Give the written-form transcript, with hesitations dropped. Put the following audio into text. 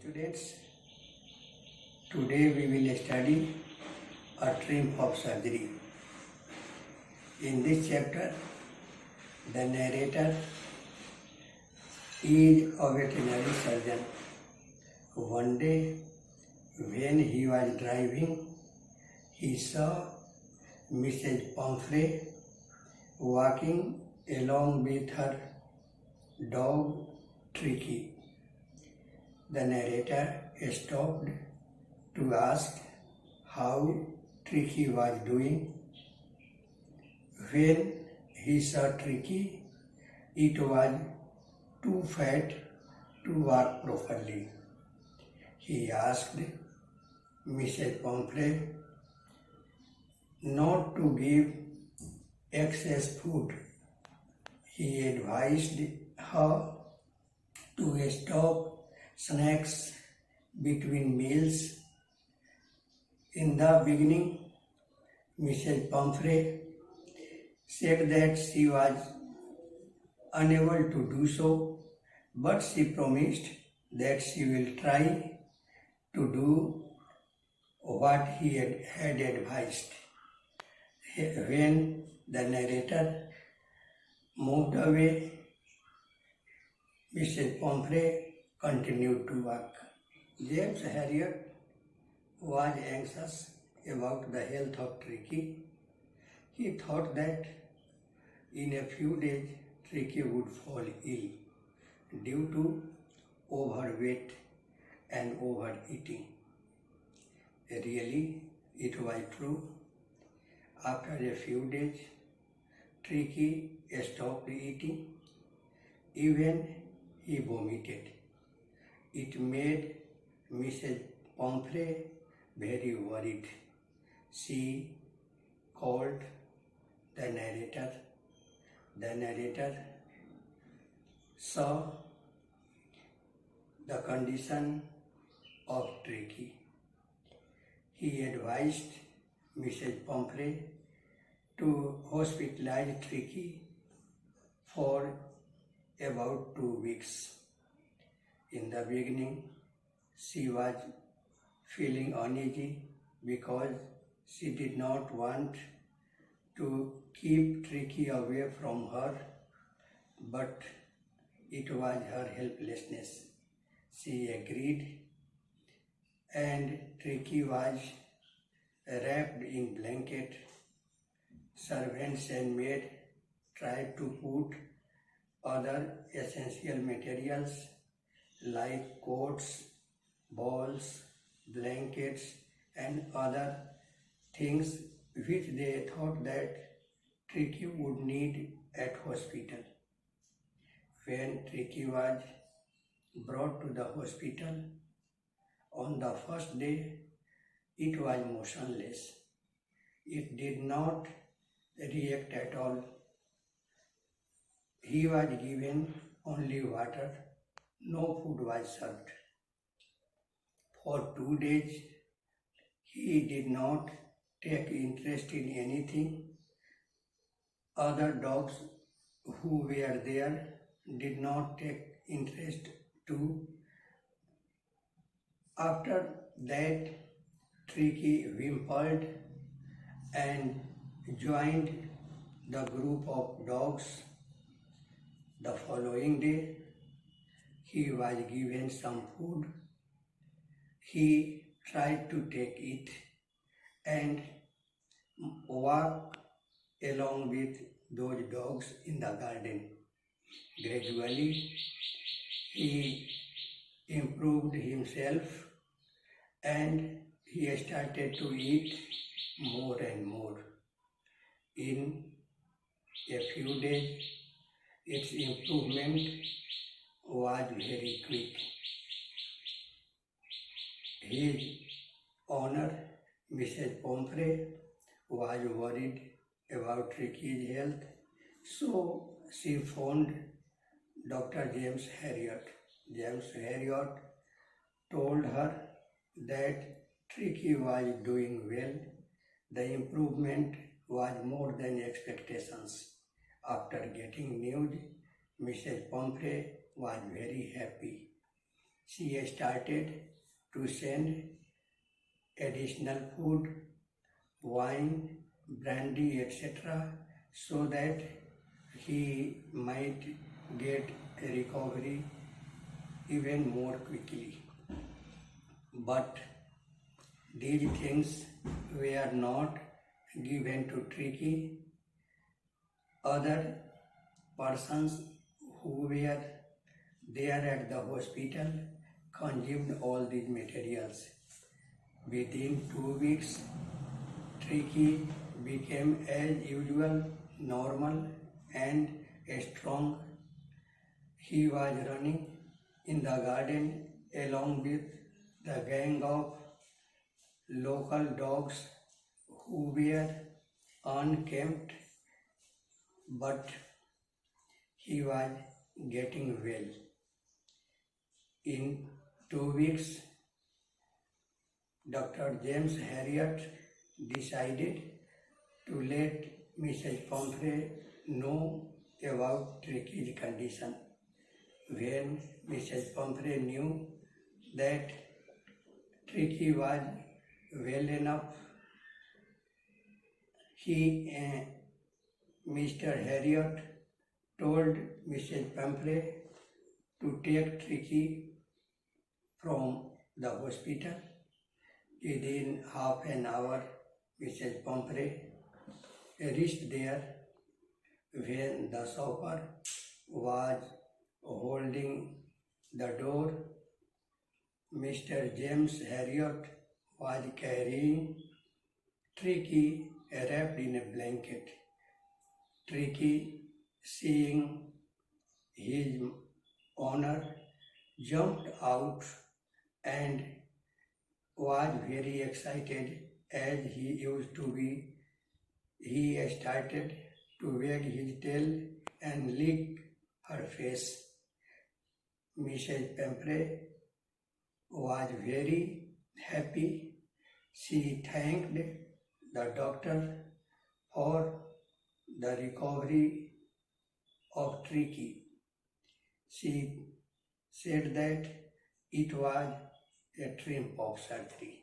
Students, today we will study a triumph of surgery. In this chapter, the narrator is a veterinary surgeon. One day, when he was driving, he saw Mrs. Pomfrey walking along with her dog Tricky. The narrator stopped to ask how Tricky was doing. When he saw Tricky, it was too fat to walk properly. He asked Mrs. Pomfrey not to give excess food. He advised her to stop snacks between meals. In the beginning, Mrs. Pomfrey said that she was unable to do so, but she promised that she will try to do what he had advised. When the narrator moved away, Mrs. Pomfrey continued to walk. James Herriot was anxious about the health of Tricky. He thought that in a few days Tricky would fall ill due to overweight and overeating. Really, it was true. After a few days, Tricky stopped eating. Even he vomited. It made Mrs. Pomfrey very worried. She called the narrator. The narrator saw the condition of Tricky. He advised Mrs. Pomfrey to hospitalize Tricky for about 2 weeks. In the beginning, she was feeling uneasy because she did not want to keep Tricky away from her, but it was her helplessness. She agreed, and Tricky was wrapped in blanket. Servants and maid tried to put other essential materials like coats, balls, blankets, and other things which they thought that Tricky would need at hospital. When Tricky was brought to the hospital, on the first day, it was motionless. It did not react at all. He was given only water. No food was served. For 2 days, he did not take interest in anything. Other dogs who were there did not take interest too. After that, Tricky whimpered and joined the group of dogs. The following day, he was given some food. He tried to take it and walk along with those dogs in the garden. Gradually, he improved himself and he started to eat more and more. In a few days, its improvement was very quick. His owner, Mrs. Pomfrey, was worried about Tricky's health, so she phoned Dr. James Herriot. James Herriot told her that Tricky was doing well. The improvement was more than expectations. After getting news, Mrs. Pomfrey was very happy. she started to send additional food, wine, brandy, etc., so that he might get a recovery even more quickly. But these things were not given to Tricky. Other persons who were there at the hospital consumed all these materials. Within 2 weeks, Tricky became as usual, normal and strong. He was running in the garden along with the gang of local dogs who were unkempt, but he was getting well. In 2 weeks, Dr. James Harriet decided to let Mrs. Pomfrey know about Tricky's condition. When Mrs. Pomfrey knew that Tricky was well enough, Mr. Harriet told Mrs. Pomfrey to take Tricky from the hospital. Within half an hour, Mrs. Pomfrey reached there. When the chauffeur was holding the door, Mr. James Harriet was carrying Tricky wrapped in a blanket. Tricky, seeing his owner, jumped out and was very excited as he used to be. He started to wag his tail and lick her face. Mrs. Pomfrey was very happy. She thanked the doctor for the recovery of Tricky. She said that it was a triumph of surgery.